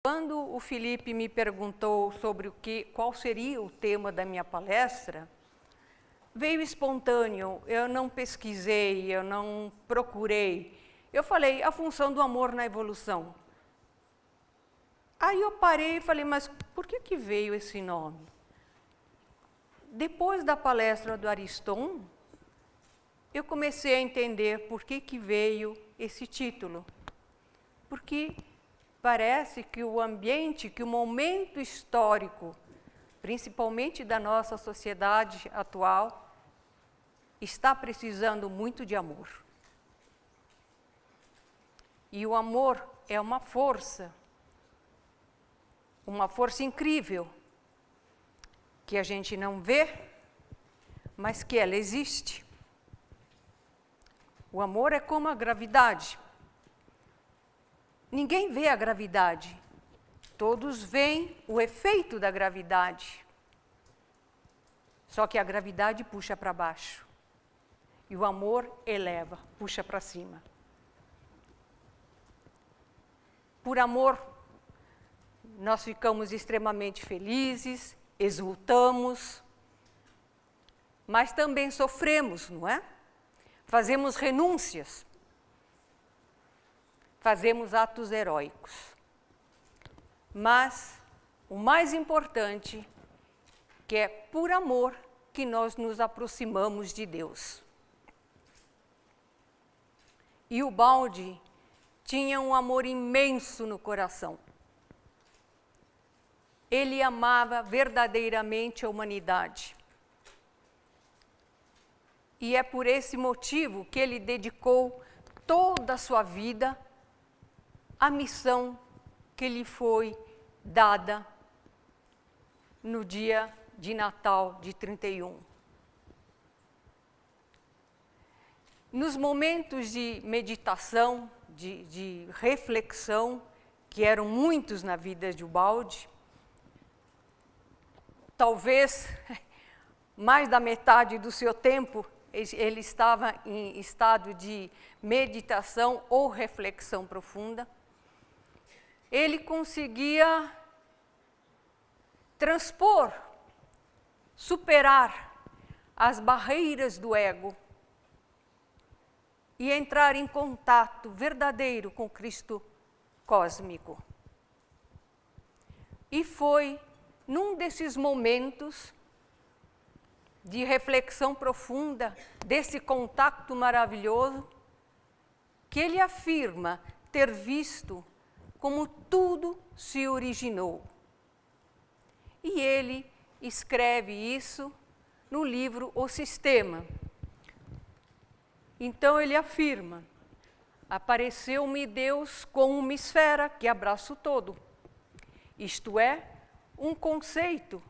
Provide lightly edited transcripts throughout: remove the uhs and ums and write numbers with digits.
Quando o Felipe me perguntou sobre qual seria o tema da minha palestra, veio espontâneo, eu não pesquisei, eu não procurei. Eu falei, a função do amor na evolução. Aí eu parei e falei, mas por que veio esse nome? Depois da palestra do Ariston, eu comecei a entender por que veio esse título. Porque parece que o ambiente, que o momento histórico, principalmente da nossa sociedade atual, está precisando muito de amor. E o amor é uma força incrível, que a gente não vê, mas que ela existe. O amor é como a gravidade. Ninguém vê a gravidade, todos veem o efeito da gravidade. Só que a gravidade puxa para baixo, e o amor eleva, puxa para cima. Por amor, nós ficamos extremamente felizes, exultamos, mas também sofremos, não é? Fazemos renúncias, fazemos atos heróicos. Mas o mais importante, que é por amor que nós nos aproximamos de Deus. E o Ubaldi tinha um amor imenso no coração. Ele amava verdadeiramente a humanidade. E é por esse motivo que ele dedicou toda a sua vida à missão que lhe foi dada no dia de Natal de 31. Nos momentos de meditação, de reflexão, que eram muitos na vida de Ubaldi, talvez mais da metade do seu tempo ele estava em estado de meditação ou reflexão profunda. Ele conseguia transpor, superar as barreiras do ego e entrar em contato verdadeiro com Cristo cósmico. E foi num desses momentos de reflexão profunda, desse contato maravilhoso, que ele afirma ter visto como tudo se originou. E ele escreve isso no livro O Sistema. Então ele afirma, apareceu-me Deus como uma esfera que abraça o todo. Isto é, um conceito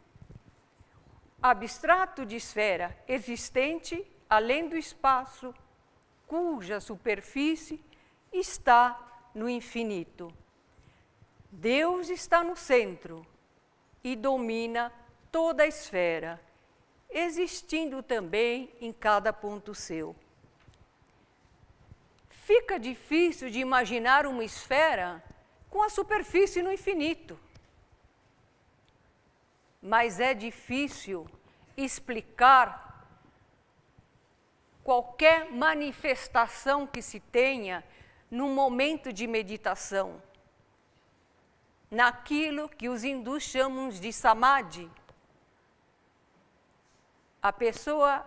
abstrato de esfera existente além do espaço, cuja superfície está no infinito. Deus está no centro e domina toda a esfera, existindo também em cada ponto seu. Fica difícil de imaginar uma esfera com a superfície no infinito. Mas é difícil explicar qualquer manifestação que se tenha num momento de meditação, naquilo que os hindus chamam de samadhi. A pessoa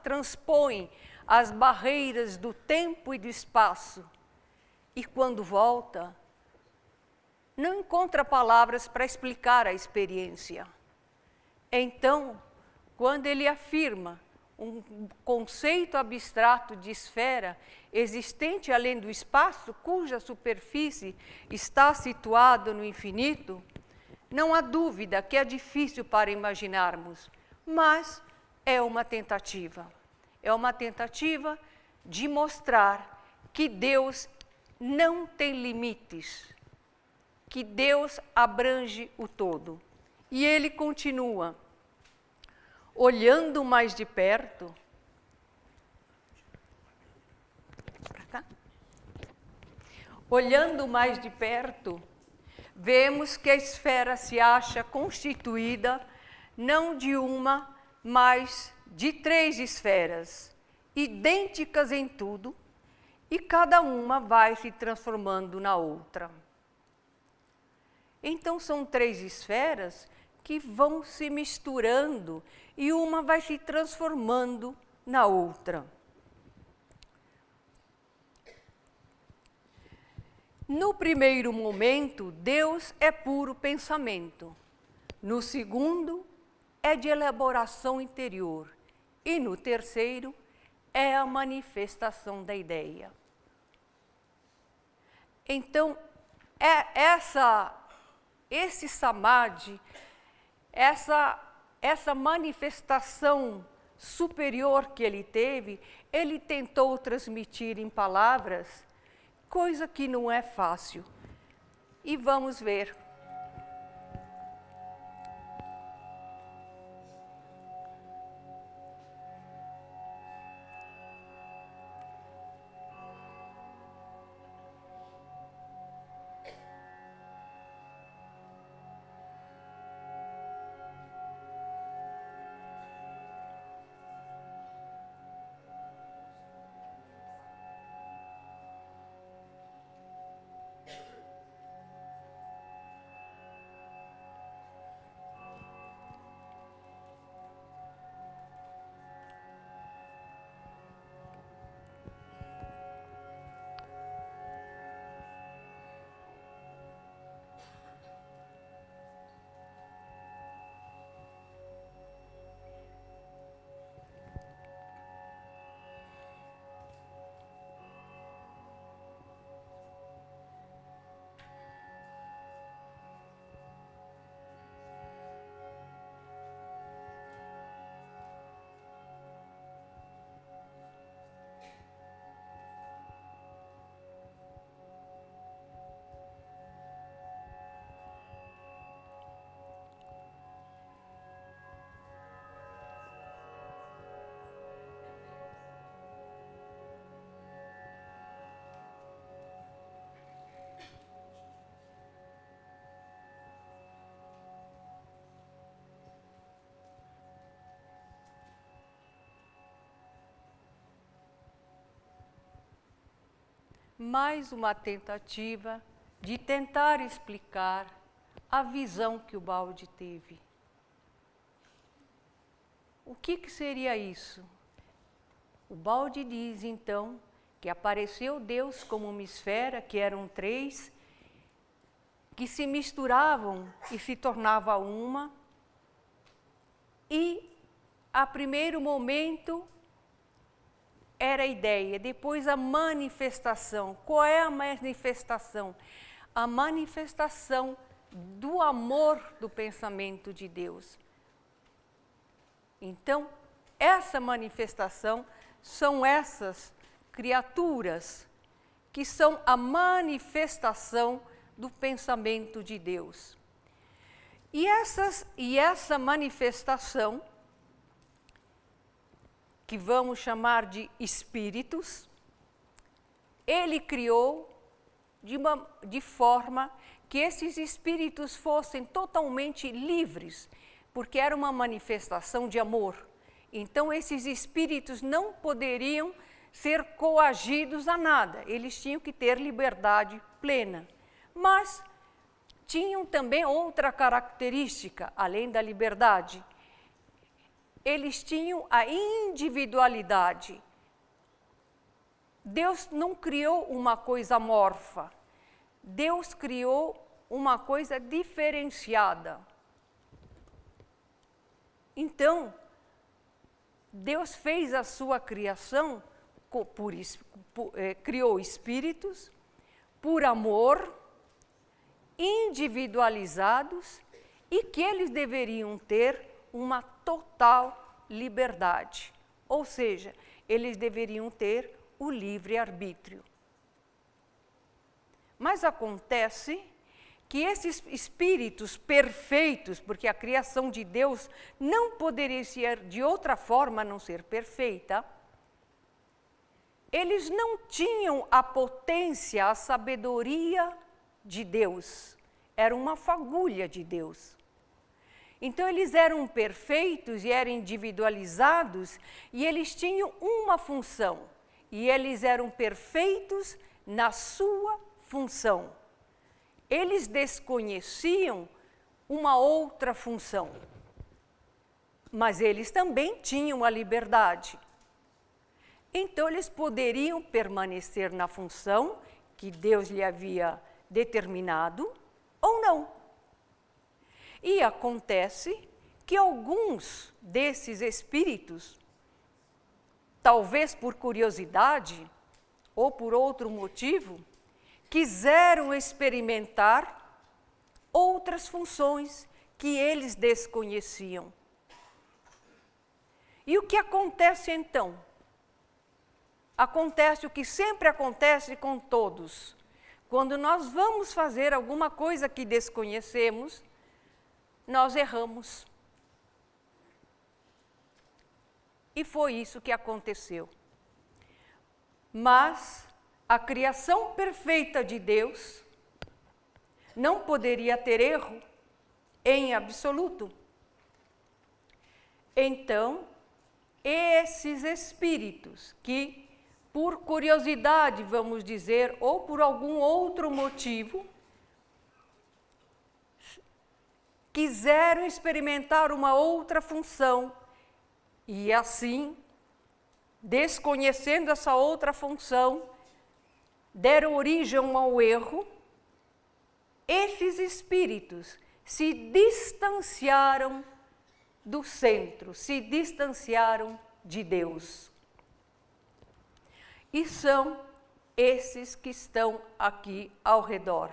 transpõe as barreiras do tempo e do espaço, e quando volta, não encontra palavras para explicar a experiência. Então, quando ele afirma um conceito abstrato de esfera existente além do espaço, cuja superfície está situada no infinito, não há dúvida que é difícil para imaginarmos, mas é uma tentativa. É uma tentativa de mostrar que Deus não tem limites, que Deus abrange o todo. E ele continua, olhando mais de perto, Olhando mais de perto, vemos que a esfera se acha constituída não de uma, mas de 3 esferas, idênticas em tudo, e cada uma vai se transformando na outra. Então, são 3 esferas que vão se misturando e uma vai se transformando na outra. No primeiro momento, Deus é puro pensamento. No segundo, é de elaboração interior. E no terceiro, é a manifestação da ideia. Então, esse samadhi, essa manifestação superior que ele teve, ele tentou transmitir em palavras, coisa que não é fácil. E vamos ver. Mais uma tentativa de tentar explicar a visão que o Baldi teve. O que seria isso? O Baldi diz, então, que apareceu Deus como uma esfera, que eram 3, que se misturavam e se tornava uma, e, a primeiro momento, era a ideia, depois a manifestação. Qual é a manifestação? A manifestação do amor do pensamento de Deus. Então, essa manifestação são essas criaturas que são a manifestação do pensamento de Deus. E essa manifestação, que vamos chamar de espíritos, ele criou de forma que esses espíritos fossem totalmente livres, porque era uma manifestação de amor. Então, esses espíritos não poderiam ser coagidos a nada, eles tinham que ter liberdade plena. Mas tinham também outra característica, além da liberdade. Eles tinham a individualidade. Deus não criou uma coisa amorfa. Deus criou uma coisa diferenciada. Então, Deus fez a sua criação, criou espíritos por amor, individualizados, e que eles deveriam ter uma total liberdade, ou seja, eles deveriam ter o livre-arbítrio. Mas acontece que esses espíritos perfeitos, porque a criação de Deus não poderia ser de outra forma a não ser perfeita, eles não tinham a potência, a sabedoria de Deus. Era uma fagulha de Deus. Então, eles eram perfeitos e eram individualizados, e eles tinham uma função. E eles eram perfeitos na sua função. Eles desconheciam uma outra função. Mas eles também tinham a liberdade. Então, eles poderiam permanecer na função que Deus lhe havia determinado ou não. E acontece que alguns desses espíritos, talvez por curiosidade ou por outro motivo, quiseram experimentar outras funções que eles desconheciam. E o que acontece então? Acontece o que sempre acontece com todos. Quando nós vamos fazer alguma coisa que desconhecemos, nós erramos. E foi isso que aconteceu. Mas a criação perfeita de Deus não poderia ter erro em absoluto. Então, esses espíritos que, por curiosidade, vamos dizer, ou por algum outro motivo, quiseram experimentar uma outra função e assim, desconhecendo essa outra função, deram origem ao erro. Esses espíritos se distanciaram do centro, se distanciaram de Deus. E são esses que estão aqui ao redor.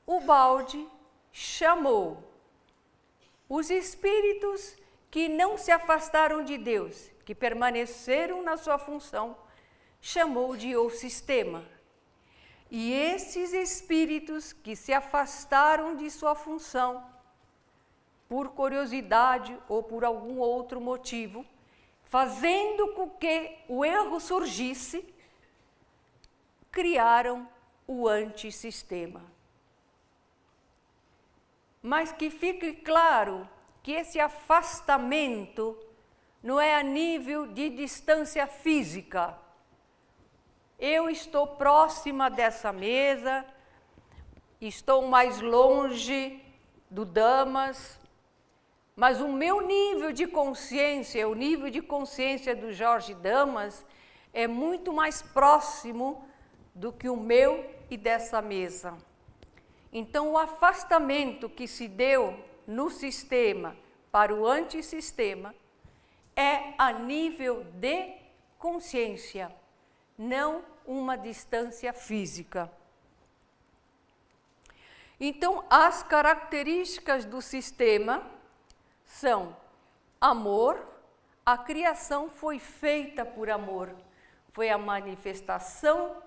O balde chamou os espíritos que não se afastaram de Deus, que permaneceram na sua função, chamou de o sistema. E esses espíritos que se afastaram de sua função, por curiosidade ou por algum outro motivo, fazendo com que o erro surgisse, criaram o antissistema. Mas que fique claro que esse afastamento não é a nível de distância física. Eu estou próxima dessa mesa, estou mais longe do Damas, mas o meu nível de consciência, o nível de consciência do Jorge Damas, é muito mais próximo do que o meu e dessa mesa. Então, o afastamento que se deu no sistema para o antissistema é a nível de consciência, não uma distância física. Então, as características do sistema são amor. A criação foi feita por amor, foi a manifestação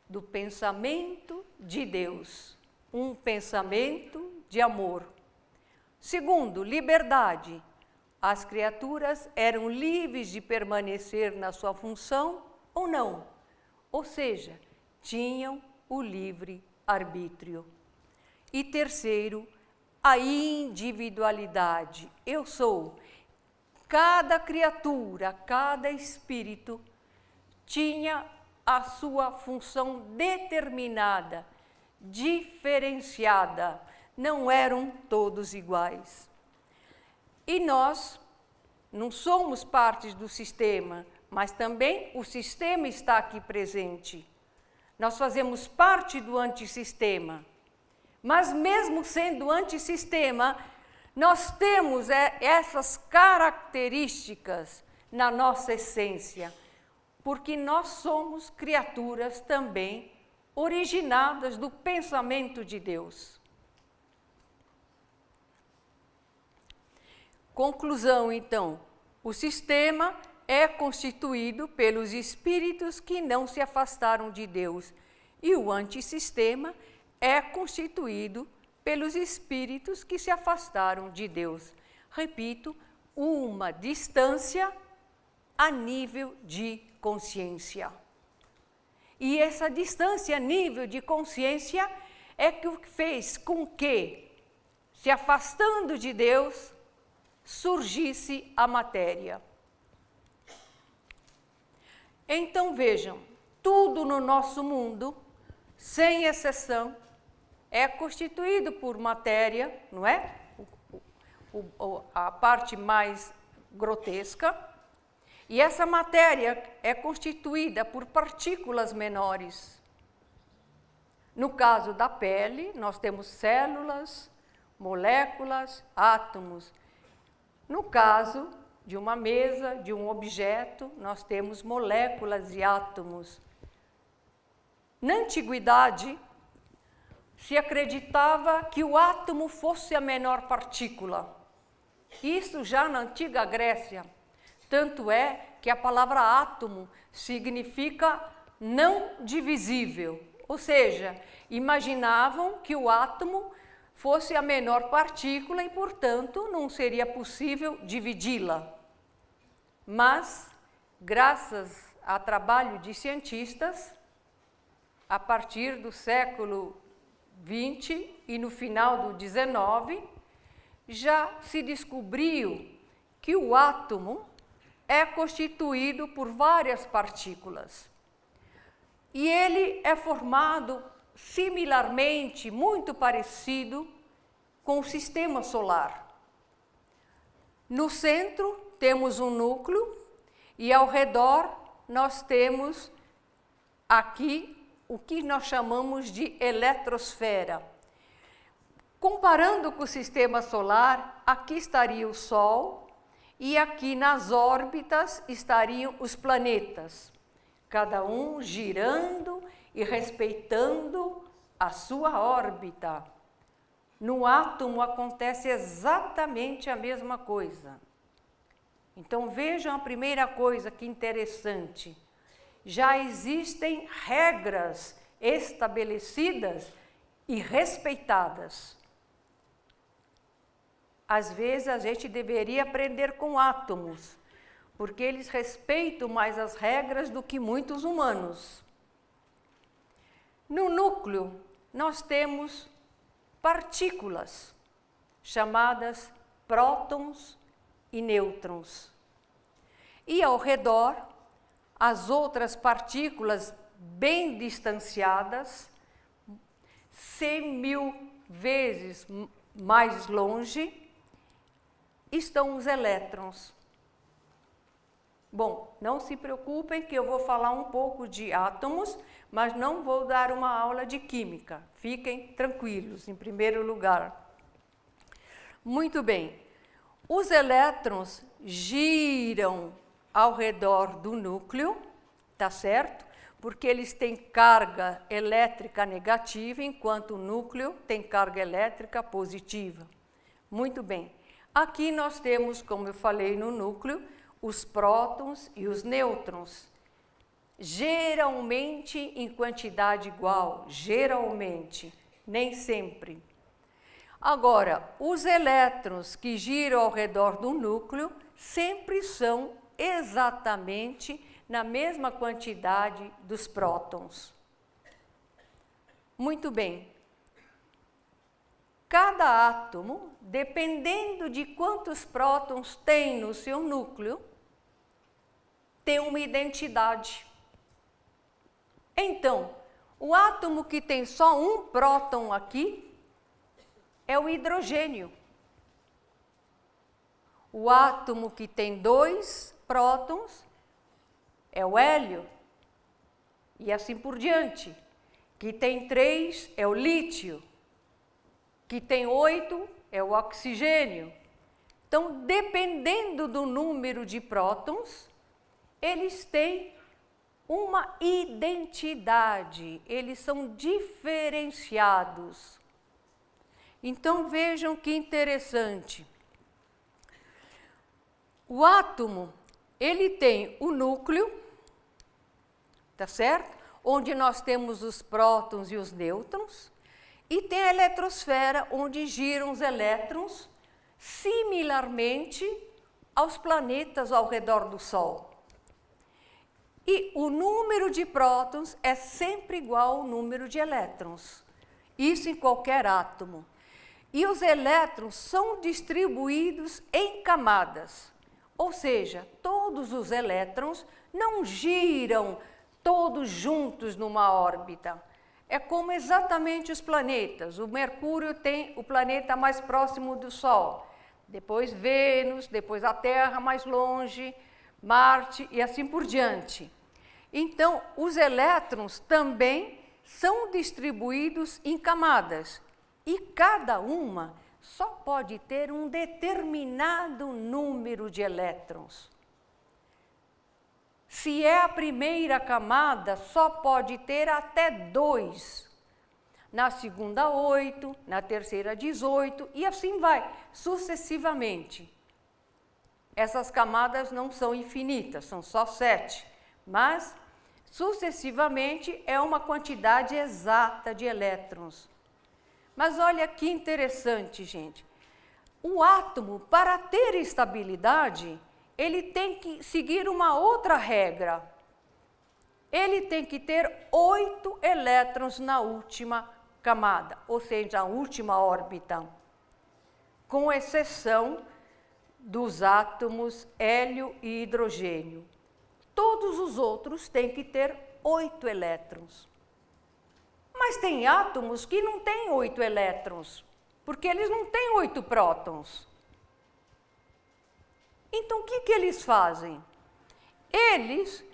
do pensamento de Deus, um pensamento de amor. Segundo, liberdade. As criaturas eram livres de permanecer na sua função ou não, ou seja, tinham o livre arbítrio. E terceiro, a individualidade. Eu sou. Cada criatura, cada espírito tinha a sua função determinada, diferenciada. Não eram todos iguais. E nós não somos partes do sistema, mas também o sistema está aqui presente. Nós fazemos parte do antissistema. Mas mesmo sendo antissistema, nós temos essas características na nossa essência, porque nós somos criaturas também originadas do pensamento de Deus. Conclusão, então, o sistema é constituído pelos espíritos que não se afastaram de Deus, e o antissistema é constituído pelos espíritos que se afastaram de Deus. Repito, uma distância a nível de consciência. E essa distância a nível de consciência é que o que fez com que, se afastando de Deus, surgisse a matéria. Então vejam, tudo no nosso mundo, sem exceção, é constituído por matéria, não é? A parte mais grotesca. E essa matéria é constituída por partículas menores. No caso da pele, nós temos células, moléculas, átomos. No caso de uma mesa, de um objeto, nós temos moléculas e átomos. Na antiguidade, se acreditava que o átomo fosse a menor partícula. Isso já na antiga Grécia. Tanto é que a palavra átomo significa não divisível. Ou seja, imaginavam que o átomo fosse a menor partícula e, portanto, não seria possível dividi-la. Mas, graças a trabalho de cientistas, a partir do século XX e no final do XIX, já se descobriu que o átomo é constituído por várias partículas. E ele é formado similarmente, muito parecido com o sistema solar. No centro temos um núcleo e ao redor nós temos aqui o que nós chamamos de eletrosfera. Comparando com o sistema solar, aqui estaria o Sol e aqui nas órbitas estariam os planetas, cada um girando e respeitando a sua órbita. No átomo acontece exatamente a mesma coisa. Então vejam a primeira coisa que interessante. Já existem regras estabelecidas e respeitadas. Às vezes a gente deveria aprender com átomos, porque eles respeitam mais as regras do que muitos humanos. No núcleo, nós temos partículas, chamadas prótons e nêutrons. E ao redor, as outras partículas bem distanciadas, 100.000 vezes mais longe, estão os elétrons. Bom, não se preocupem que eu vou falar um pouco de átomos, mas não vou dar uma aula de química. Fiquem tranquilos, em primeiro lugar. Muito bem. Os elétrons giram ao redor do núcleo, tá certo? Porque eles têm carga elétrica negativa, enquanto o núcleo tem carga elétrica positiva. Muito bem. Aqui nós temos, como eu falei no núcleo, os prótons e os nêutrons, geralmente em quantidade igual, geralmente, nem sempre. Agora, os elétrons que giram ao redor do núcleo sempre são exatamente na mesma quantidade dos prótons. Muito bem. Cada átomo, dependendo de quantos prótons tem no seu núcleo, tem uma identidade. Então, o átomo que tem só um próton aqui é o hidrogênio. O átomo que tem 2 prótons é o hélio. E assim por diante. Que tem 3 é o lítio. Que tem 8 é o oxigênio. Então, dependendo do número de prótons, eles têm uma identidade, eles são diferenciados. Então, vejam que interessante. O átomo, ele tem o núcleo, tá certo? Onde nós temos os prótons e os nêutrons, e tem a eletrosfera, onde giram os elétrons, similarmente aos planetas ao redor do Sol. E o número de prótons é sempre igual ao número de elétrons. Isso em qualquer átomo. E os elétrons são distribuídos em camadas. Ou seja, todos os elétrons não giram todos juntos numa órbita. É como exatamente os planetas. O Mercúrio tem o planeta mais próximo do Sol. Depois Vênus, depois a Terra mais longe, Marte e assim por diante. Então, os elétrons também são distribuídos em camadas e cada uma só pode ter um determinado número de elétrons. Se é a primeira camada, só pode ter até 2. Na segunda, 8, na terceira, 18 e assim vai, sucessivamente. Essas camadas não são infinitas, são só 7, mas sucessivamente é uma quantidade exata de elétrons. Mas olha que interessante, gente. O átomo, para ter estabilidade, ele tem que seguir uma outra regra. Ele tem que ter 8 elétrons na última camada, ou seja, a última órbita, com exceção dos átomos hélio e hidrogênio. Todos os outros têm que ter 8 elétrons. Mas tem átomos que não têm 8 elétrons, porque eles não têm 8 prótons. Então, o que eles fazem? Eles,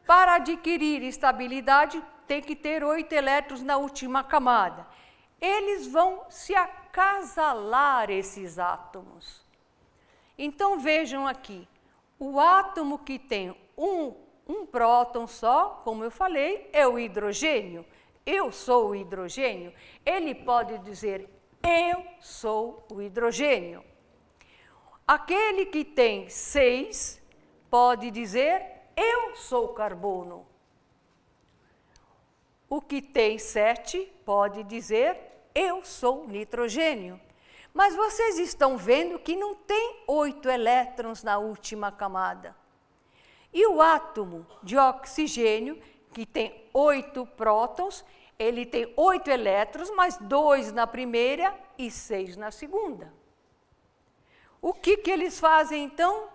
para adquirir estabilidade, têm que ter 8 elétrons na última camada. Eles vão se acasalar, esses átomos. Então, vejam aqui, o átomo que tem um próton só, como eu falei, é o hidrogênio. Eu sou o hidrogênio. Ele pode dizer, eu sou o hidrogênio. Aquele que tem 6 pode dizer, eu sou o carbono. O que tem 7 pode dizer, eu sou o nitrogênio. Mas vocês estão vendo que não tem 8 elétrons na última camada. E o átomo de oxigênio, que tem 8 prótons, ele tem 8 elétrons, mais 2 na primeira e 6 na segunda. O que eles fazem, então?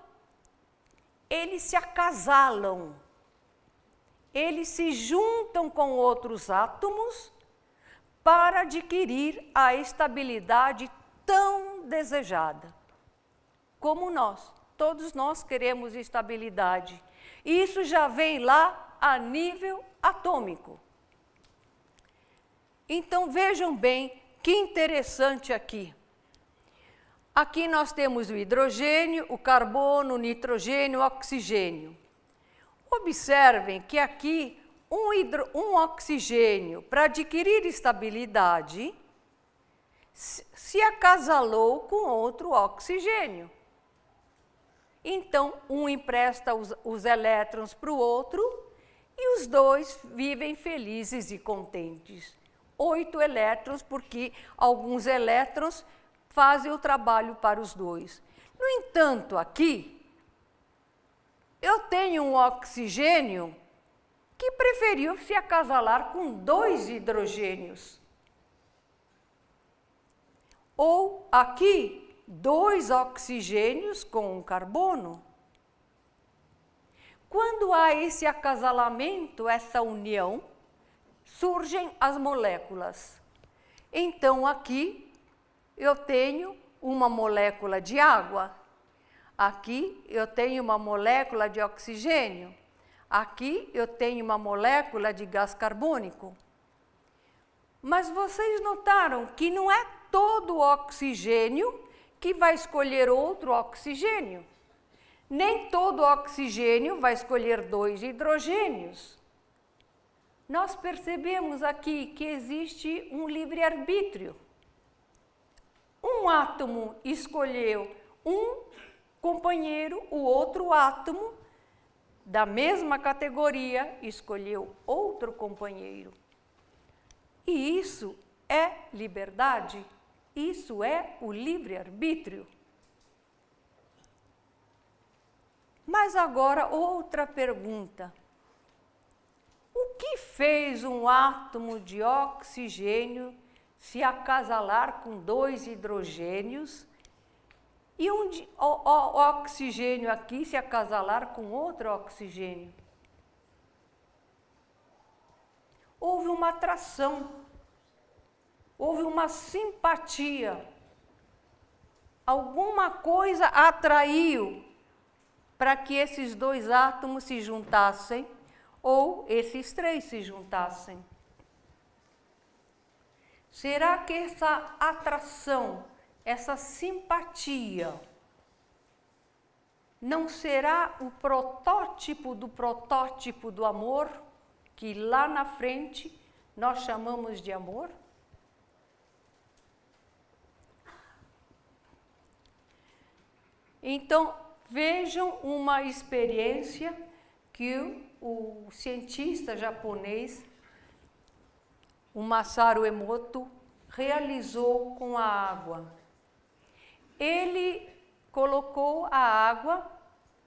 Eles se acasalam. Eles se juntam com outros átomos para adquirir a estabilidade tão desejada. Como nós, todos nós queremos estabilidade. E isso já vem lá a nível atômico. Então, vejam bem que interessante aqui. Aqui nós temos o hidrogênio, o carbono, o nitrogênio, o oxigênio. Observem que aqui um oxigênio, para adquirir estabilidade, se acasalou com outro oxigênio. Então, um empresta os elétrons para o outro e os dois vivem felizes e contentes. 8 elétrons, porque alguns elétrons fazem o trabalho para os dois. No entanto, aqui, eu tenho um oxigênio que preferiu se acasalar com 2 hidrogênios. Ou aqui, 2 oxigênios com um carbono. Quando há esse acasalamento, essa união, surgem as moléculas. Então, aqui, eu tenho uma molécula de água. Aqui, eu tenho uma molécula de oxigênio. Aqui, eu tenho uma molécula de gás carbônico. Mas vocês notaram que não é todo o oxigênio que vai escolher outro oxigênio. Nem todo oxigênio vai escolher 2 hidrogênios. Nós percebemos aqui que existe um livre-arbítrio. Um átomo escolheu um companheiro, o outro átomo, da mesma categoria, escolheu outro companheiro. E isso é liberdade, isso é o livre-arbítrio. Mas agora outra pergunta. O que fez um átomo de oxigênio se acasalar com 2 hidrogênios e um oxigênio aqui se acasalar com outro oxigênio? Houve uma atração, houve uma simpatia. Alguma coisa atraiu para que esses 2 átomos se juntassem, ou esses 3 se juntassem. Será que essa atração, essa simpatia, não será o protótipo do amor, que lá na frente nós chamamos de amor? Então, vejam uma experiência que o cientista japonês, o Masaru Emoto, realizou com a água. Ele colocou a água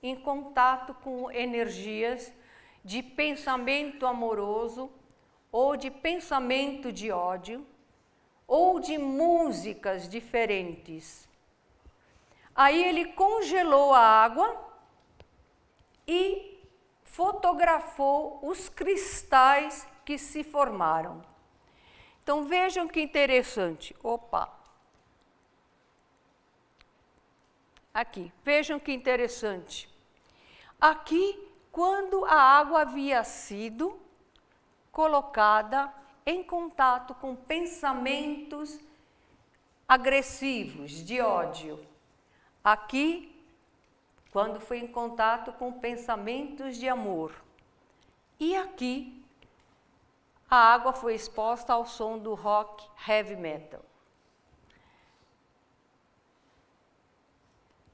em contato com energias de pensamento amoroso, ou de pensamento de ódio, ou de músicas diferentes. Aí ele congelou a água e fotografou os cristais que se formaram. Então vejam que interessante. Opa! Aqui, vejam que interessante. Aqui, quando a água havia sido colocada em contato com pensamentos agressivos, de ódio. Aqui, quando foi em contato com pensamentos de amor. E aqui, a água foi exposta ao som do rock heavy metal.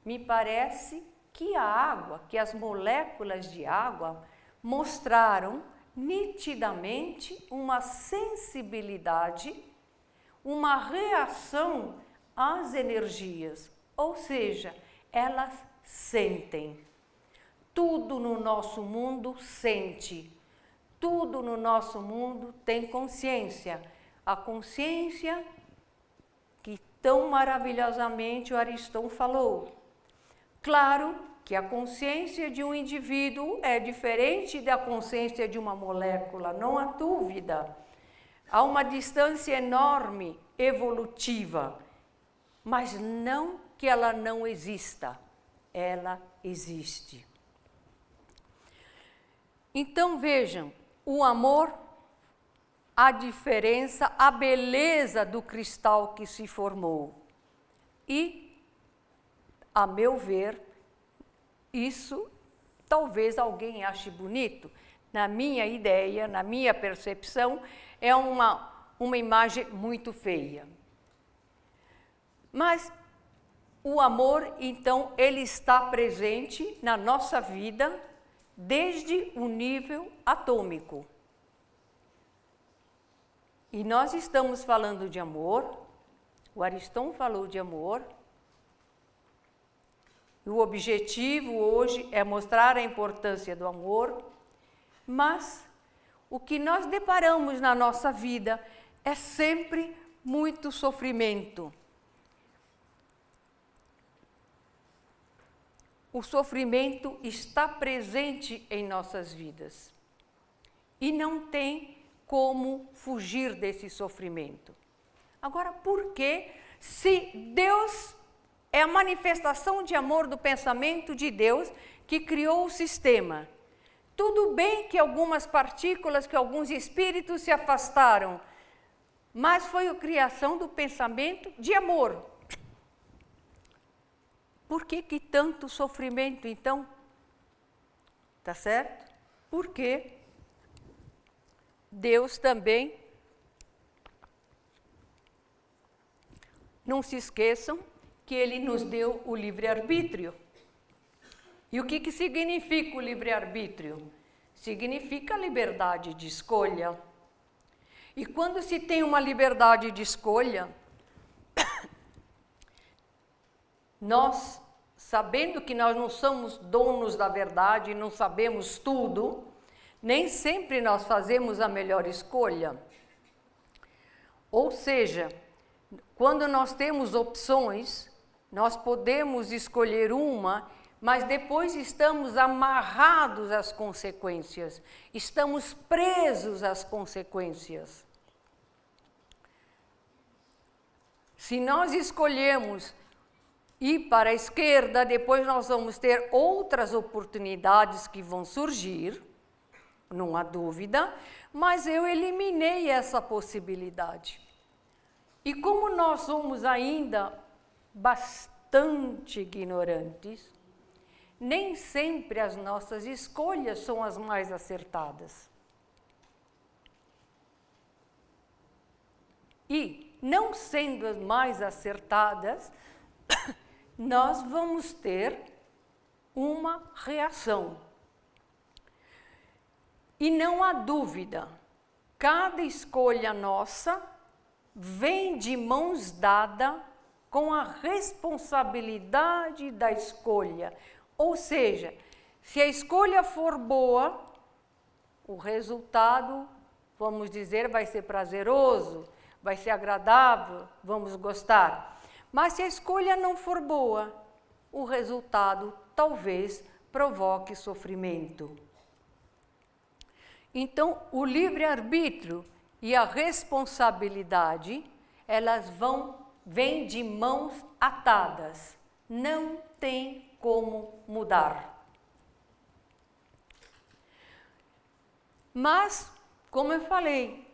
Me parece que a água, que as moléculas de água mostraram nitidamente uma sensibilidade, uma reação às energias, ou seja, elas sentem. Tudo no nosso mundo sente, tudo no nosso mundo tem consciência. A consciência que tão maravilhosamente o Ariston falou. Claro que a consciência de um indivíduo é diferente da consciência de uma molécula, não há dúvida. Há uma distância enorme, evolutiva, mas não que ela não exista, ela existe. Então vejam, o amor, a diferença, a beleza do cristal que se formou. E, a meu ver, isso talvez alguém ache bonito. Na minha ideia, na minha percepção, é uma imagem muito feia. Mas o amor, então, ele está presente na nossa vida desde o nível atômico. E nós estamos falando de amor, o Ariston falou de amor, e o objetivo hoje é mostrar a importância do amor, mas o que nós deparamos na nossa vida é sempre muito sofrimento. O sofrimento está presente em nossas vidas e não tem como fugir desse sofrimento. Agora, por que, se Deus é a manifestação de amor do pensamento de Deus que criou o sistema? Tudo bem que algumas partículas, que alguns espíritos se afastaram, mas foi a criação do pensamento de amor. Por que tanto sofrimento, então? Tá certo? Porque Deus também, não se esqueçam que Ele nos deu o livre-arbítrio. E o que significa o livre-arbítrio? Significa a liberdade de escolha. E quando se tem uma liberdade de escolha, nós sabendo que nós não somos donos da verdade, não sabemos tudo, nem sempre nós fazemos a melhor escolha. Ou seja, quando nós temos opções, nós podemos escolher uma, mas depois estamos amarrados às consequências, estamos presos às consequências. Se nós escolhemos ir para a esquerda, depois nós vamos ter outras oportunidades que vão surgir, não há dúvida, mas eu eliminei essa possibilidade. E como nós somos ainda bastante ignorantes, nem sempre as nossas escolhas são as mais acertadas. E, não sendo as mais acertadas, nós vamos ter uma reação. E não há dúvida, cada escolha nossa vem de mãos dadas com a responsabilidade da escolha. Ou seja, se a escolha for boa, o resultado, vamos dizer, vai ser prazeroso, vai ser agradável, vamos gostar. Mas se a escolha não for boa, o resultado talvez provoque sofrimento. Então, o livre-arbítrio e a responsabilidade, elas vêm de mãos atadas. Não tem como mudar. Mas, como eu falei,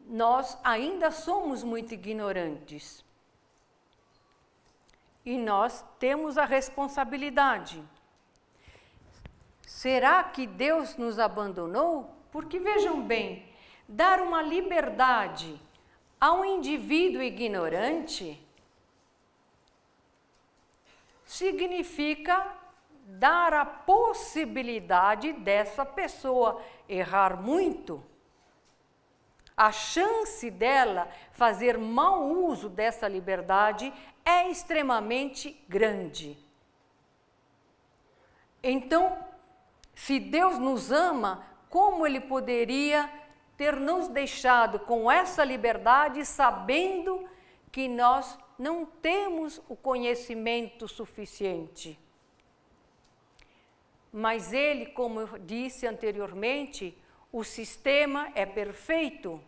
nós ainda somos muito ignorantes. E nós temos a responsabilidade. Será que Deus nos abandonou? Porque, vejam bem, dar uma liberdade a um indivíduo ignorante significa dar a possibilidade dessa pessoa errar muito. A chance dela fazer mau uso dessa liberdade é extremamente grande. Então, se Deus nos ama, como Ele poderia ter nos deixado com essa liberdade, sabendo que nós não temos o conhecimento suficiente? Mas Ele, como eu disse anteriormente, o sistema é perfeito.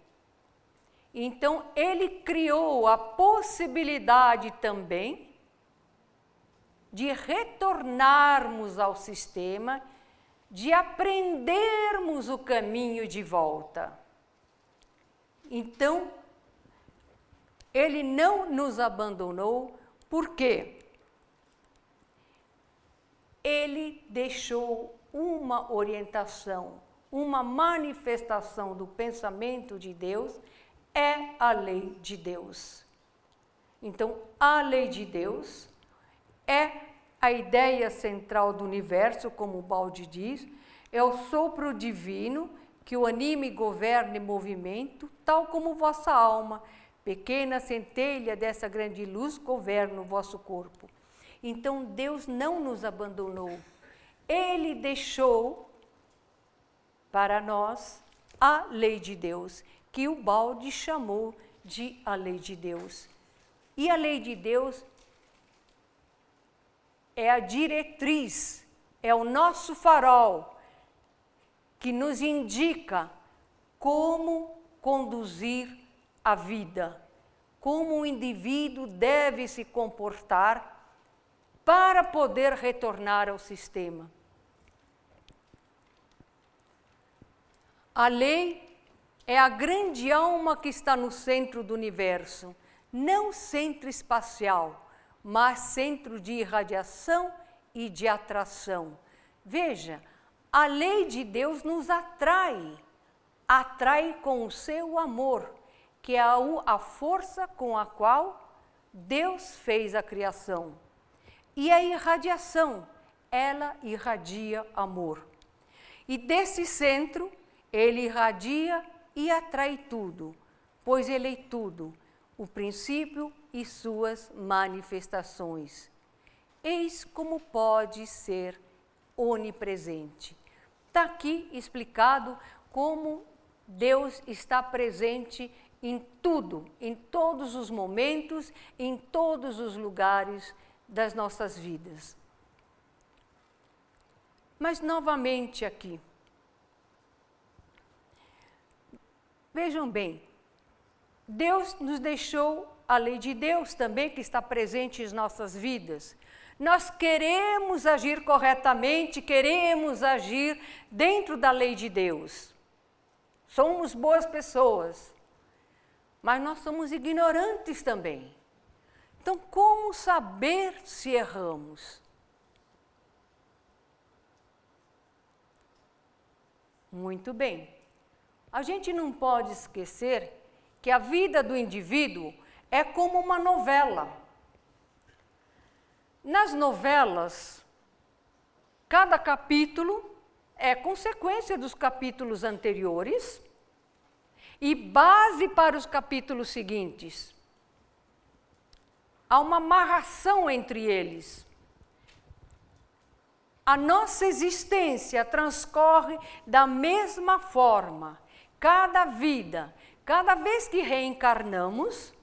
Então, Ele criou a possibilidade também de retornarmos ao sistema, de aprendermos o caminho de volta. Então, Ele não nos abandonou, por quê? Ele deixou uma orientação, uma manifestação do pensamento de Deus, é a lei de Deus. Então, a lei de Deus é a ideia central do universo, como o Baldi diz, é o sopro divino que o anima e governa em movimento, tal como vossa alma, pequena centelha dessa grande luz, governa o vosso corpo. Então, Deus não nos abandonou. Ele deixou para nós a lei de Deus, que o Baldi chamou de a lei de Deus. E a lei de Deus é a diretriz, é o nosso farol, que nos indica como conduzir a vida, como o indivíduo deve se comportar para poder retornar ao sistema. A lei é a grande alma que está no centro do universo, não centro espacial, mas centro de irradiação e de atração. Veja, a lei de Deus nos atrai com o seu amor, que é a força com a qual Deus fez a criação. E a irradiação, ela irradia amor. E desse centro, ele irradia e atrai tudo, pois ele é tudo, o princípio e suas manifestações. eis como pode ser onipresente. Está aqui explicado como Deus está presente em tudo, em todos os momentos, em todos os lugares das nossas vidas. Mas novamente aqui, vejam bem, Deus nos deixou a lei de Deus também, que está presente em nossas vidas. Nós queremos agir corretamente, queremos agir dentro da lei de Deus. Somos boas pessoas, mas nós somos ignorantes também. Então, como saber se erramos? Muito bem. A gente não pode esquecer que a vida do indivíduo é como uma novela. Nas novelas, cada capítulo é consequência dos capítulos anteriores e base para os capítulos seguintes. Há uma amarração entre eles. A nossa existência transcorre da mesma forma. Cada vida, cada vez que reencarnamos,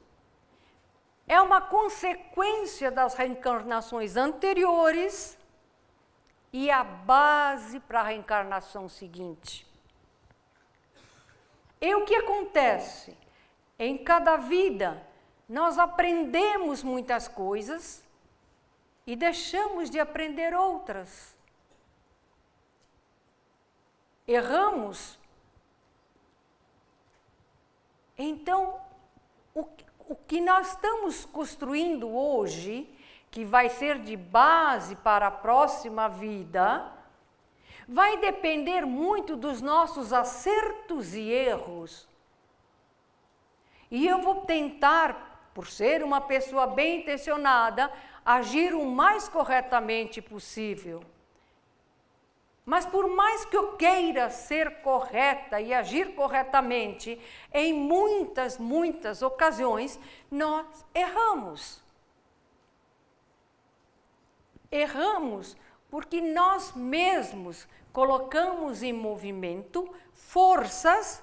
é uma consequência das reencarnações anteriores e a base para a reencarnação seguinte. E o que acontece? Em cada vida, nós aprendemos muitas coisas e deixamos de aprender outras. Erramos. Então, o que nós estamos construindo hoje, que vai ser de base para a próxima vida, vai depender muito dos nossos acertos e erros. E eu vou tentar, por ser uma pessoa bem intencionada, agir o mais corretamente possível. Mas por mais que eu queira ser correta e agir corretamente, em muitas ocasiões, nós erramos. Erramos porque nós mesmos colocamos em movimento forças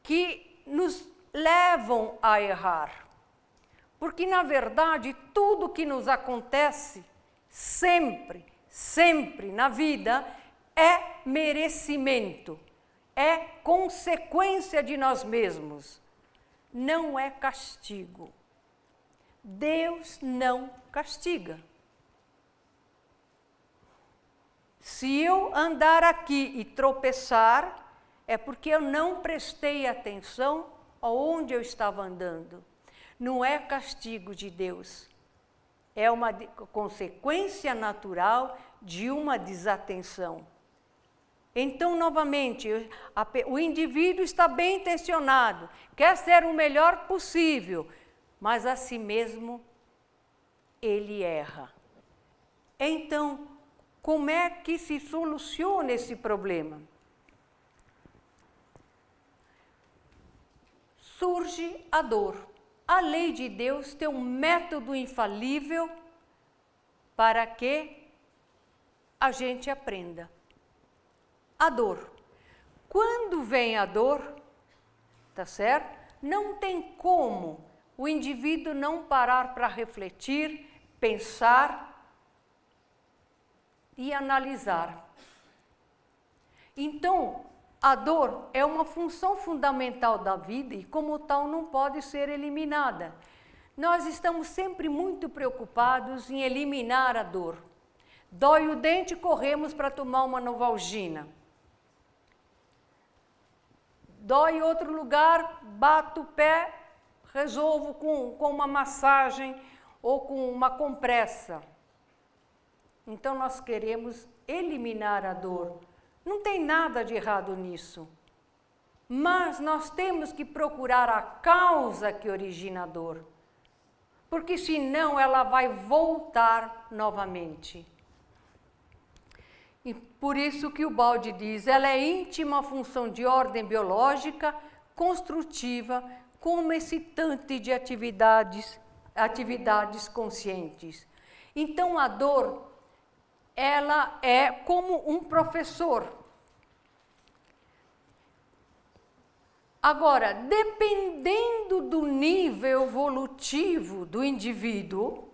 que nos levam a errar. Porque, na verdade, tudo que nos acontece, sempre na vida, é merecimento, é consequência de nós mesmos, não é castigo. Deus não castiga. Se eu andar aqui e tropeçar, é porque eu não prestei atenção aonde eu estava andando. Não é castigo de Deus. É uma consequência natural de uma desatenção. Então, novamente, o indivíduo está bem intencionado, quer ser o melhor possível, mas a si mesmo ele erra. Então, como é que se soluciona esse problema? Surge a dor. A lei de Deus tem um método infalível para que a gente aprenda. A dor. Quando vem a dor, tá certo? Não tem como o indivíduo não parar para refletir, pensar e analisar. Então, a dor é uma função fundamental da vida e, como tal, não pode ser eliminada. Nós estamos sempre muito preocupados em eliminar a dor. Dói o dente, corremos para tomar uma Novalgina. Dói em outro lugar, bato o pé, resolvo com uma massagem ou com uma compressa. Então, nós queremos eliminar a dor. Não tem nada de errado nisso. Mas nós temos que procurar a causa que origina a dor. Porque senão ela vai voltar novamente. E por isso que o Baldi diz, ela é íntima função de ordem biológica, construtiva, como excitante de atividades conscientes. Então, a dor, ela é como um professor. Agora, dependendo do nível evolutivo do indivíduo,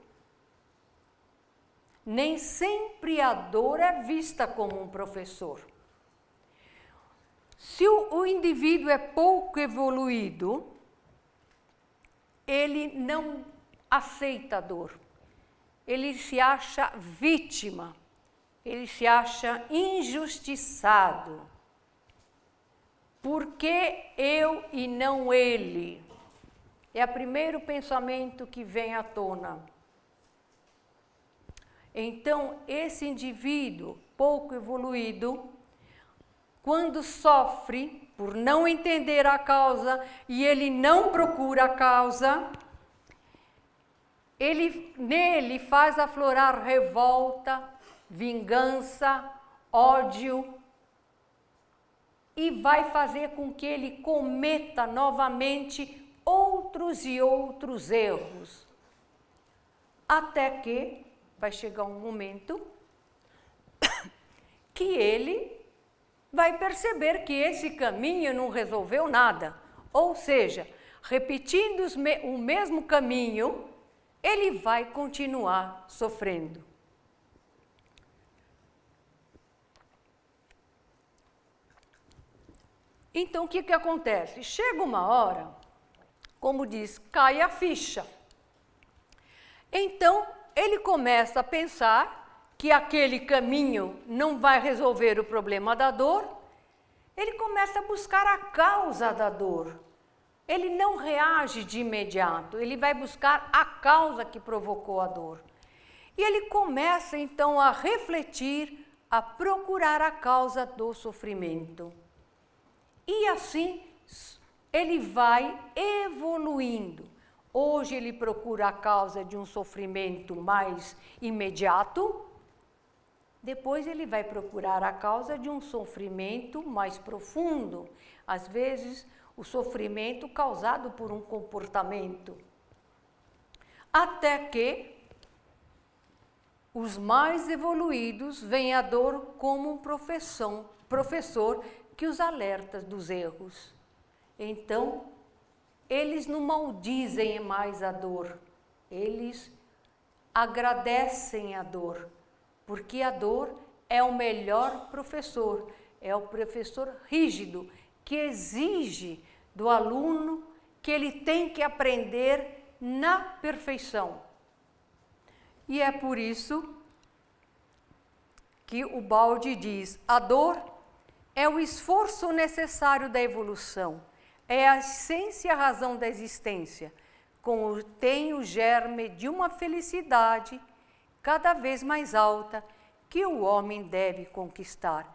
nem sempre a dor é vista como um professor. Se o indivíduo é pouco evoluído, ele não aceita a dor. Ele se acha vítima, ele se acha injustiçado. Por que eu e não ele? É o primeiro pensamento que vem à tona. Então, esse indivíduo pouco evoluído, quando sofre por não entender a causa e ele não procura a causa, nele faz aflorar revolta, vingança, ódio, e vai fazer com que ele cometa novamente outros e outros erros. Até que vai chegar um momento que ele vai perceber que esse caminho não resolveu nada. Ou seja, repetindo o mesmo caminho, ele vai continuar sofrendo. Então, o que acontece? Chega uma hora, como diz, cai a ficha. Então, ele começa a pensar que aquele caminho não vai resolver o problema da dor, ele começa a buscar a causa da dor. Ele não reage de imediato, ele vai buscar a causa que provocou a dor. E ele começa, então, a refletir, a procurar a causa do sofrimento. E assim, ele vai evoluindo. Hoje ele procura a causa de um sofrimento mais imediato, depois ele vai procurar a causa de um sofrimento mais profundo, às vezes o sofrimento causado por um comportamento. Até que os mais evoluídos veem a dor como um professor que os alerta dos erros. Então, eles não maldizem mais a dor, eles agradecem a dor, porque a dor é o melhor professor, é o professor rígido, que exige do aluno que ele tem que aprender na perfeição. E é por isso que o Baldi diz: a dor é o esforço necessário da evolução, é a essência e a razão da existência, contém o germe de uma felicidade cada vez mais alta que o homem deve conquistar.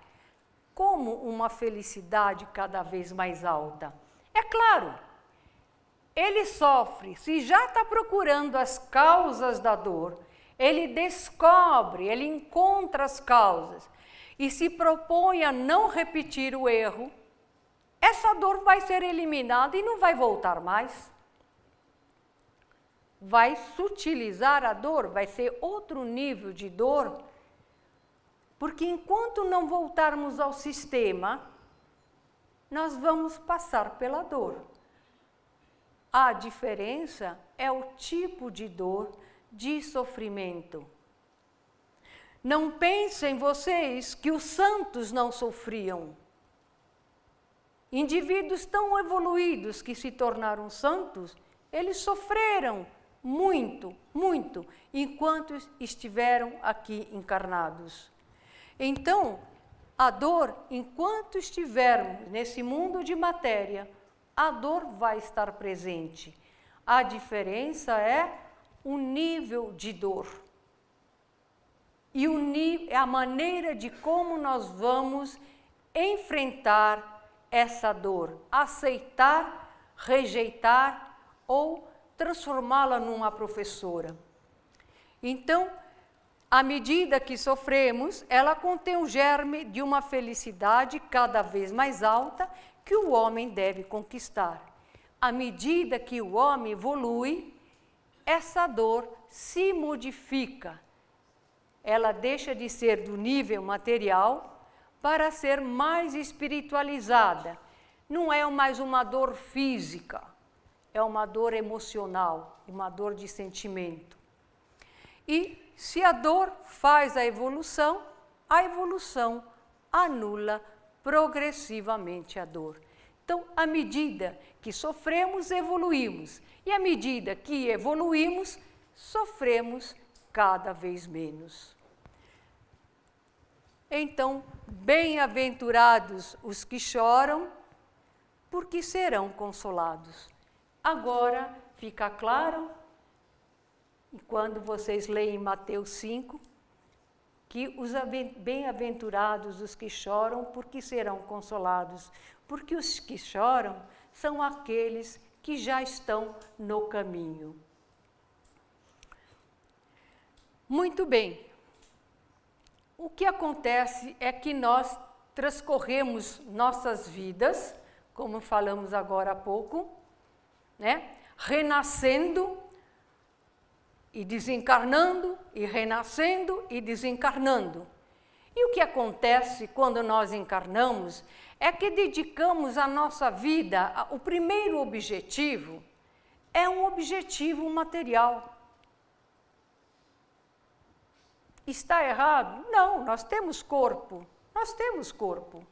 Como uma felicidade cada vez mais alta? É claro, ele sofre, se já está procurando as causas da dor, ele descobre, ele encontra as causas e se propõe a não repetir o erro, essa dor vai ser eliminada e não vai voltar mais. Vai sutilizar a dor, vai ser outro nível de dor, porque enquanto não voltarmos ao sistema, nós vamos passar pela dor. A diferença é o tipo de dor, de sofrimento. Não pensem vocês que os santos não sofriam. Indivíduos tão evoluídos que se tornaram santos, eles sofreram muito, muito, enquanto estiveram aqui encarnados. Então, a dor, enquanto estivermos nesse mundo de matéria, a dor vai estar presente. A diferença é o nível de dor. E a maneira de como nós vamos enfrentar essa dor, aceitar, rejeitar ou transformá-la numa professora. Então, à medida que sofremos, ela contém o germe de uma felicidade cada vez mais alta que o homem deve conquistar. À medida que o homem evolui, essa dor se modifica, ela deixa de ser do nível material para ser mais espiritualizada. Não é mais uma dor física, é uma dor emocional, uma dor de sentimento. E se a dor faz a evolução anula progressivamente a dor. Então, à medida que sofremos, evoluímos. E à medida que evoluímos, sofremos cada vez menos. Então, bem-aventurados os que choram, porque serão consolados. Agora, fica claro, quando vocês leem Mateus 5, que os bem-aventurados os que choram, porque serão consolados. Porque os que choram são aqueles que já estão no caminho. Muito bem. O que acontece é que nós transcorremos nossas vidas, como falamos agora há pouco, né? Renascendo e desencarnando, e renascendo e desencarnando. E o que acontece quando nós encarnamos é que dedicamos a nossa vida, o primeiro objetivo é um objetivo material. Está errado? Não, nós temos corpo, nós temos corpo.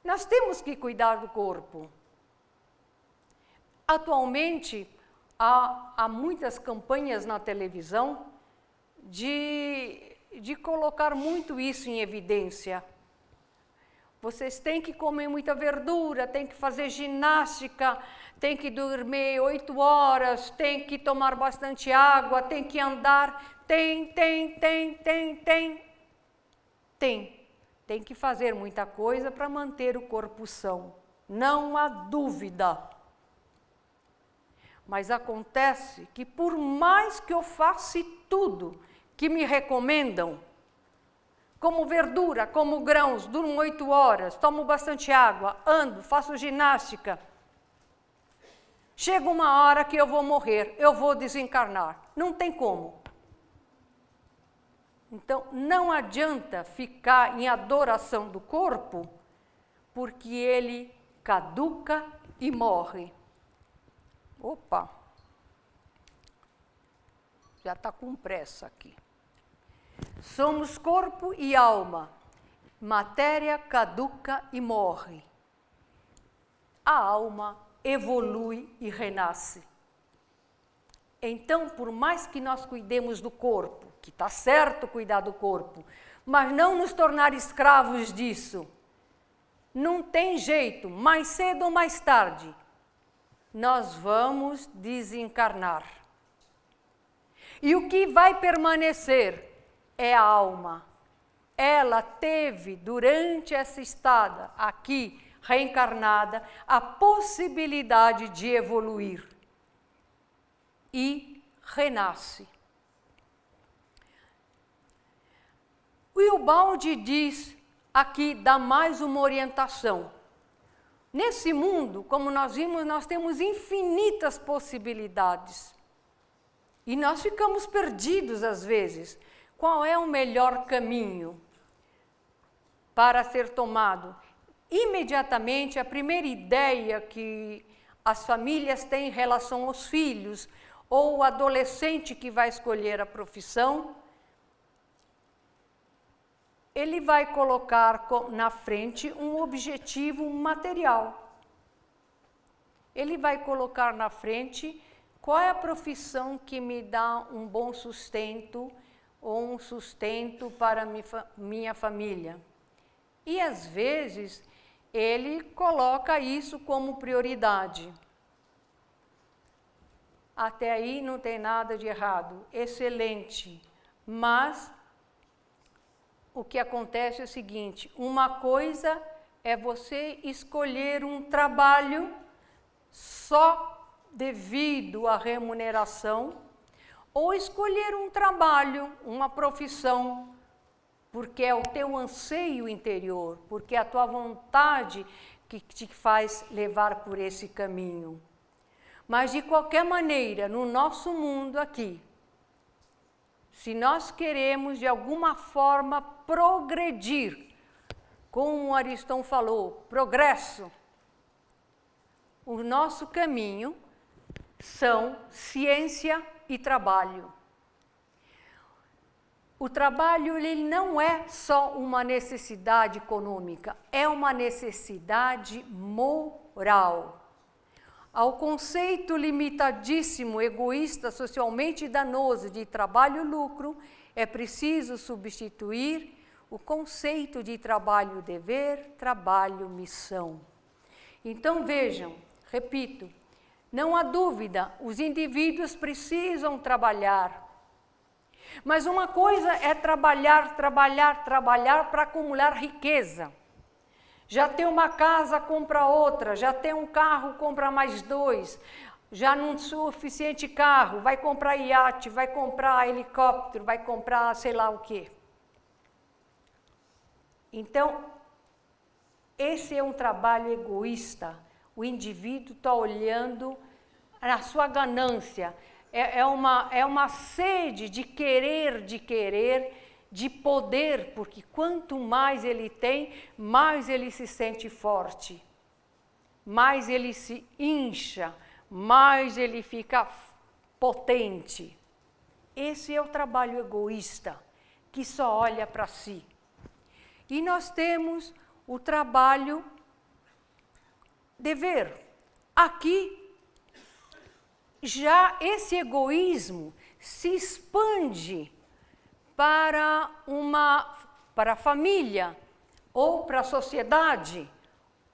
Nós temos que cuidar do corpo. Atualmente, há muitas campanhas na televisão de colocar muito isso em evidência. Vocês têm que comer muita verdura, têm que fazer ginástica, têm que dormir 8 horas, têm que tomar bastante água, têm que andar, tem que fazer muita coisa para manter o corpo são, não há dúvida. Mas acontece que por mais que eu faça tudo que me recomendam, como verdura, como grãos, durmo 8 horas, tomo bastante água, ando, faço ginástica, chega uma hora que eu vou morrer, eu vou desencarnar, não tem como. Então, não adianta ficar em adoração do corpo, porque ele caduca e morre. Opa! Já está com pressa aqui. Somos corpo e alma. Matéria caduca e morre. A alma evolui e renasce. Então, por mais que nós cuidemos do corpo, que está certo cuidar do corpo, mas não nos tornar escravos disso, não tem jeito, mais cedo ou mais tarde, nós vamos desencarnar. E o que vai permanecer é a alma. Ela teve, durante essa estada aqui, reencarnada, a possibilidade de evoluir. E renasce. O Ubaldi diz aqui, dá mais uma orientação. Nesse mundo, como nós vimos, nós temos infinitas possibilidades. E nós ficamos perdidos às vezes. Qual é o melhor caminho para ser tomado? Imediatamente, a primeira ideia que as famílias têm em relação aos filhos, ou o adolescente que vai escolher a profissão, ele vai colocar na frente um objetivo material. Ele vai colocar na frente qual é a profissão que me dá um bom sustento ou um sustento para minha família. E às vezes ele coloca isso como prioridade. Até aí não tem nada de errado, excelente, mas o que acontece é o seguinte, uma coisa é você escolher um trabalho só devido à remuneração, ou escolher um trabalho, uma profissão, porque é o teu anseio interior, porque é a tua vontade que te faz levar por esse caminho. Mas, de qualquer maneira, no nosso mundo aqui, se nós queremos de alguma forma progredir, como Ariston falou, progresso, o nosso caminho são ciência e trabalho. O trabalho ele não é só uma necessidade econômica, é uma necessidade moral. Ao conceito limitadíssimo, egoísta, socialmente danoso de trabalho-lucro, é preciso substituir o conceito de trabalho-dever, trabalho-missão. Então vejam, repito, não há dúvida, os indivíduos precisam trabalhar. Mas uma coisa é trabalhar para acumular riqueza. Já tem uma casa, compra outra, já tem um carro, compra mais 2, já não suficiente carro, vai comprar iate, vai comprar helicóptero, vai comprar sei lá o quê. Então, esse é um trabalho egoísta. O indivíduo está olhando na sua ganância. É uma sede de querer, de poder, porque quanto mais ele tem, mais ele se sente forte, mais ele se incha, mais ele fica potente. Esse é o trabalho egoísta, que só olha para si. E nós temos o trabalho dever. Aqui, já esse egoísmo se expande para a família, ou para a sociedade,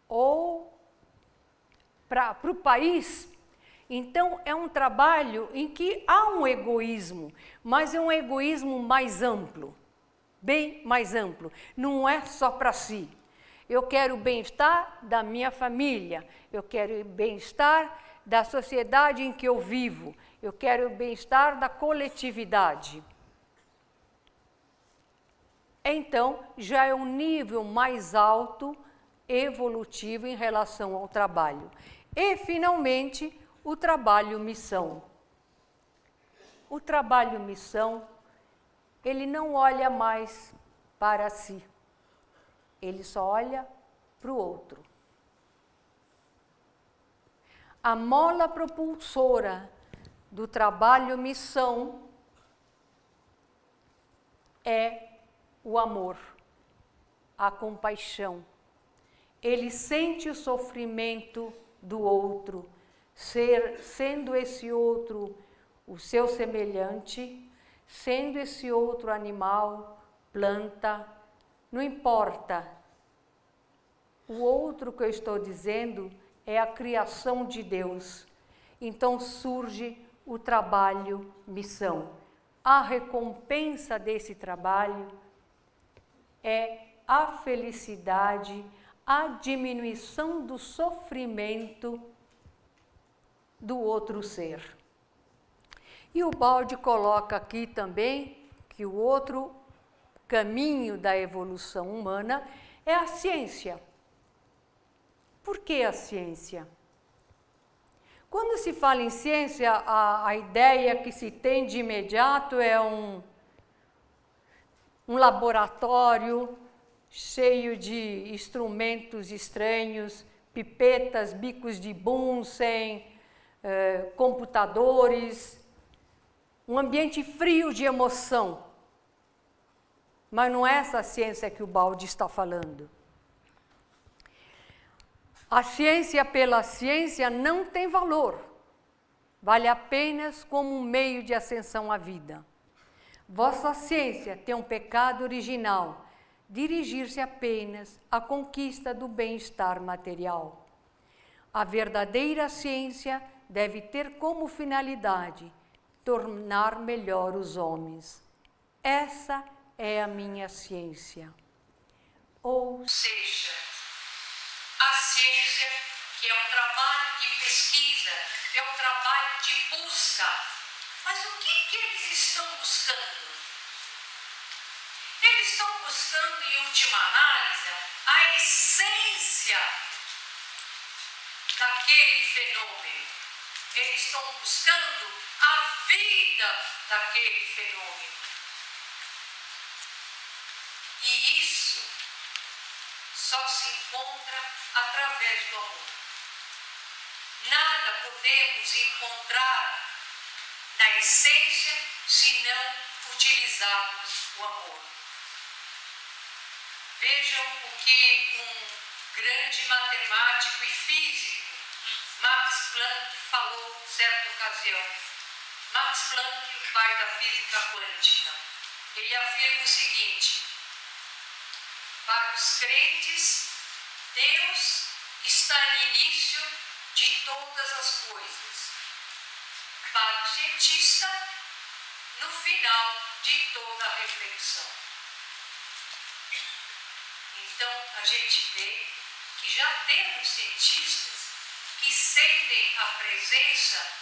ou para o país. Então, é um trabalho em que há um egoísmo, mas é um egoísmo mais amplo, bem mais amplo. Não é só para si. Eu quero o bem-estar da minha família, eu quero o bem-estar da sociedade em que eu vivo, eu quero o bem-estar da coletividade. Então, já é um nível mais alto, evolutivo em relação ao trabalho. E, finalmente, o trabalho-missão. O trabalho-missão, ele não olha mais para si, ele só olha para o outro. A mola propulsora do trabalho-missão é o amor, a compaixão. Ele sente o sofrimento do outro, sendo esse outro o seu semelhante, sendo esse outro animal, planta, não importa. O outro que eu estou dizendo é a criação de Deus. Então surge o trabalho-missão. A recompensa desse trabalho é a felicidade, a diminuição do sofrimento do outro ser. E o Baldi coloca aqui também que o outro caminho da evolução humana é a ciência. Por que a ciência? Quando se fala em ciência, a ideia que se tem de imediato é um laboratório cheio de instrumentos estranhos, pipetas, bicos de Bunsen, computadores, um ambiente frio de emoção. Mas não é essa a ciência que o Baldi está falando. A ciência pela ciência não tem valor, vale apenas como um meio de ascensão à vida. Vossa ciência tem um pecado original, dirigir-se apenas à conquista do bem-estar material. A verdadeira ciência deve ter como finalidade tornar melhor os homens. Essa é a minha ciência. Ou seja, a ciência, que é um trabalho de pesquisa, é um trabalho de busca. Mas o que eles estão buscando? Eles estão buscando, em última análise, a essência daquele fenômeno. Eles estão buscando a vida daquele fenômeno. E isso só se encontra através do amor. Nada podemos encontrar na essência se não utilizarmos o amor. Vejam o que um grande matemático e físico, Max Planck, falou certa ocasião. Max Planck, o pai da física quântica, ele afirma o seguinte: para os crentes, Deus está no início de todas as coisas. Para o cientista, no final de toda a reflexão. Então, a gente vê que já temos cientistas que sentem a presença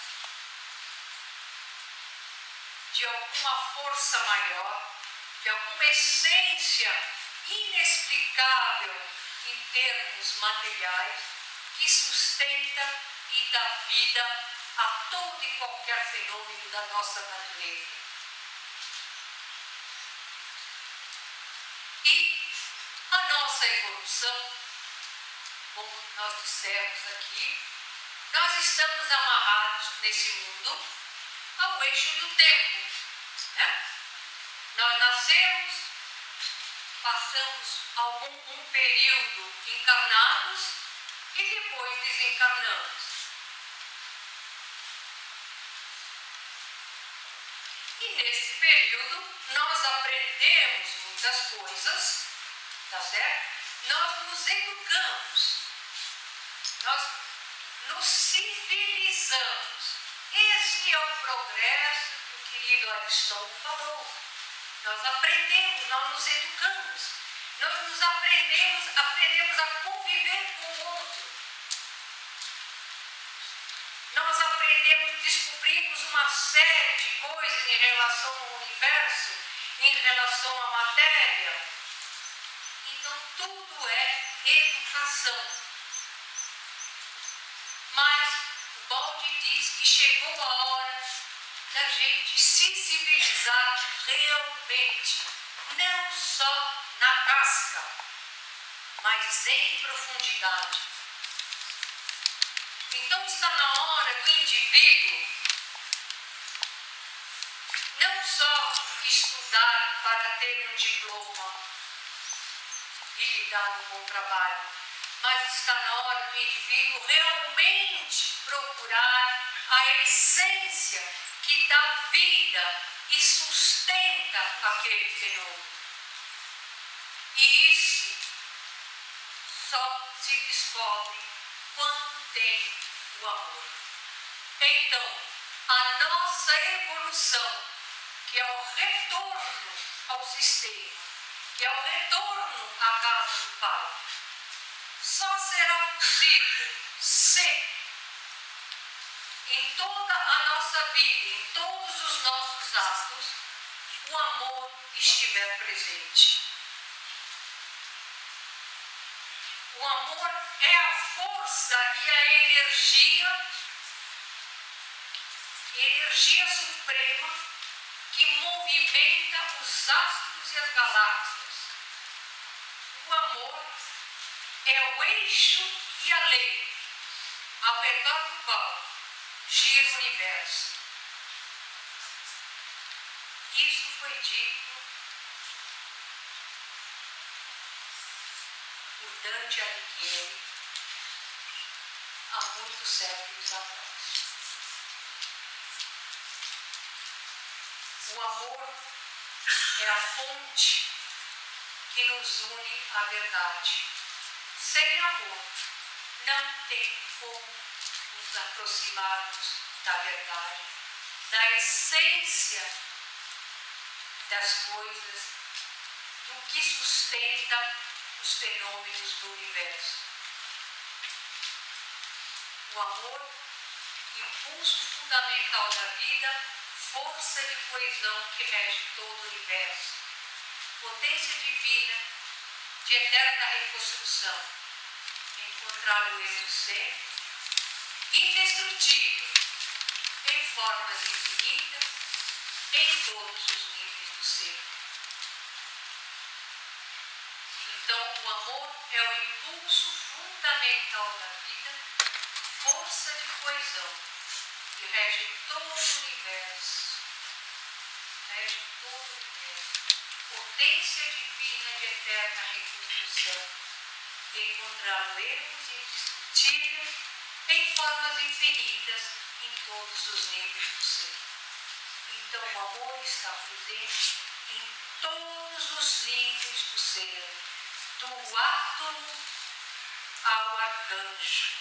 de alguma força maior, de alguma essência inexplicável em termos materiais, que sustenta e dá vida a todo e qualquer fenômeno da nossa natureza. E a nossa evolução, como nós dissemos aqui, nós estamos amarrados nesse mundo ao eixo do tempo, né? Nós nascemos, passamos um período encarnados e depois desencarnamos. E nesse período nós aprendemos muitas coisas, tá certo? Nós nos educamos, nós nos civilizamos. Esse é o progresso que o querido Aristóteles falou. Nós aprendemos, nós nos educamos, nós aprendemos a conviver com o outro. Nós aprendemos, descobrimos uma série de coisas em relação ao universo, em relação à matéria. Então, tudo é educação. Mas o Baldi diz que chegou a hora da gente se civilizar realmente, não só na casca, mas em profundidade. Então está na hora do indivíduo não só estudar para ter um diploma e lhe dar um bom trabalho, mas está na hora do indivíduo realmente procurar a essência que dá vida e sustenta aquele fenômeno. E isso só se descobre quando tem o amor. Então, a nossa evolução, que é o retorno ao sistema, que é o retorno à casa do Pai, só será possível se em toda a nossa vida, em todos os nossos atos, o amor estiver presente. O amor é a força e a energia suprema que movimenta os astros e as galáxias. O amor é o eixo e a lei ao redor do qual gira o universo. Isso foi dito por Dante Alighieri há muitos séculos atrás. O amor é a fonte que nos une à verdade. Sem amor, não tem como nos aproximarmos da verdade, da essência das coisas, do que sustenta os fenômenos do universo. O amor, impulso fundamental da vida, força de coesão que rege todo o universo, potência divina de eterna reconstrução, encontrá-lo-emos sempre, indestrutível, em formas infinitas, em todos os níveis do ser. é o impulso fundamental da vida, força de coesão, que rege todo o universo. Rege todo o universo. Potência divina de eterna reconstrução. Encontrá-lo-emos indiscutível em formas infinitas em todos os níveis do ser. Então o amor está presente em todos os níveis do ser, do átomo ao arcanjo.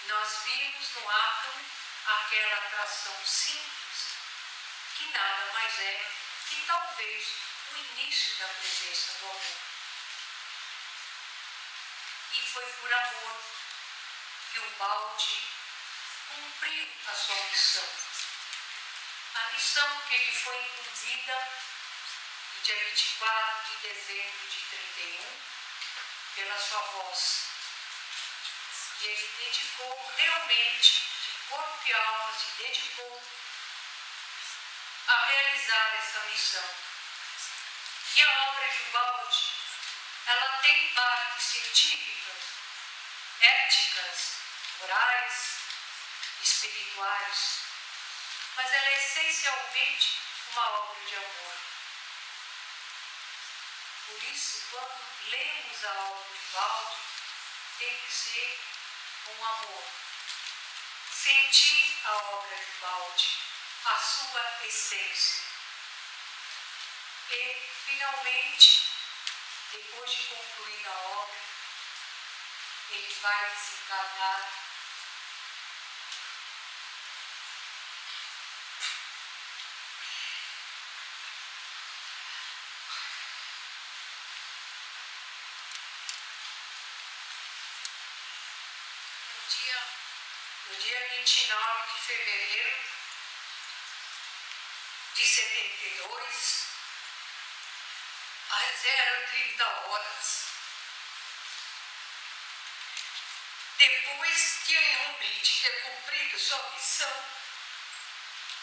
Nós vimos no átomo aquela atração simples, que nada mais é que talvez o início da presença do amor. E foi por amor que o balde cumpriu a sua missão. A missão que lhe foi incumbida no dia 24 de dezembro de 31, pela sua voz. E ele dedicou realmente, de corpo e alma, se dedicou a realizar essa missão. E a obra de Baldi, ela tem partes científicas, éticas, morais, espirituais, mas ela é essencialmente uma obra de amor. Por isso, quando lemos a obra de Baldi, tem que ser com amor. Sentir a obra de Baldi, a sua essência. E, finalmente, depois de concluir a obra, ele vai desencarnar no dia 29 de fevereiro de 72, às 0h30, depois de realmente ter cumprido sua missão,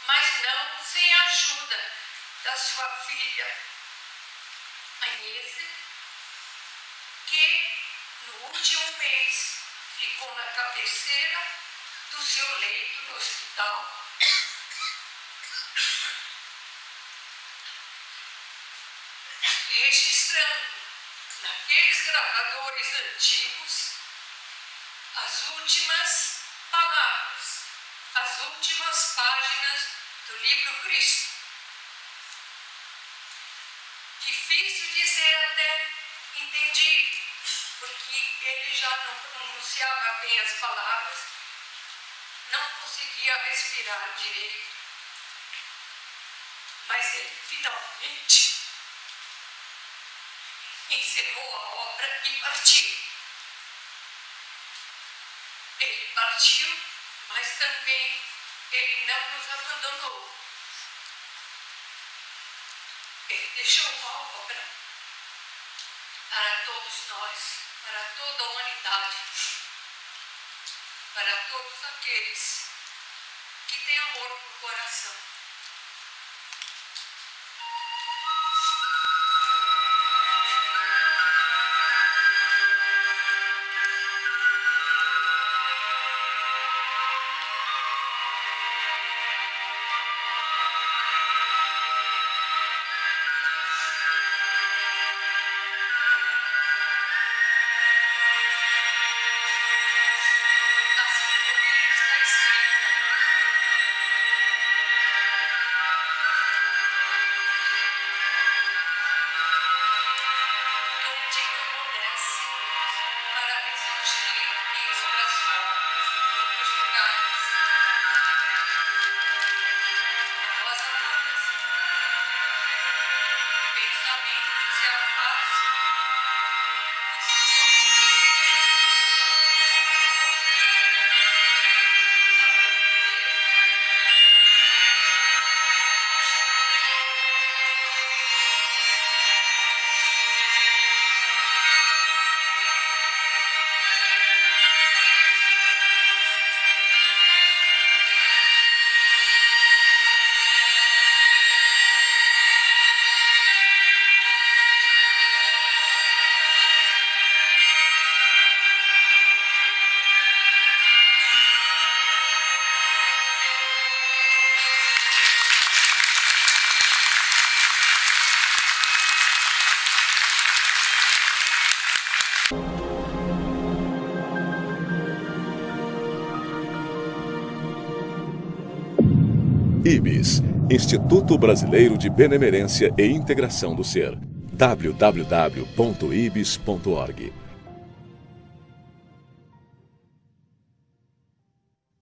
mas não sem a ajuda da sua filha, Agnese, que no último mês ficou na cabeceira do seu leito no hospital. Registrando naqueles gravadores antigos as últimas palavras, as últimas páginas do livro Cristo. Difícil de ser até entendido, porque ele já não pronunciava bem as palavras, não conseguia respirar direito, mas ele finalmente encerrou a obra e partiu. Ele partiu, mas também ele não nos abandonou. Ele deixou uma obra para todos nós, para toda a humanidade, para todos aqueles que têm amor no coração. IBS, Instituto Brasileiro de Benemerência e Integração do Ser. www.ibis.org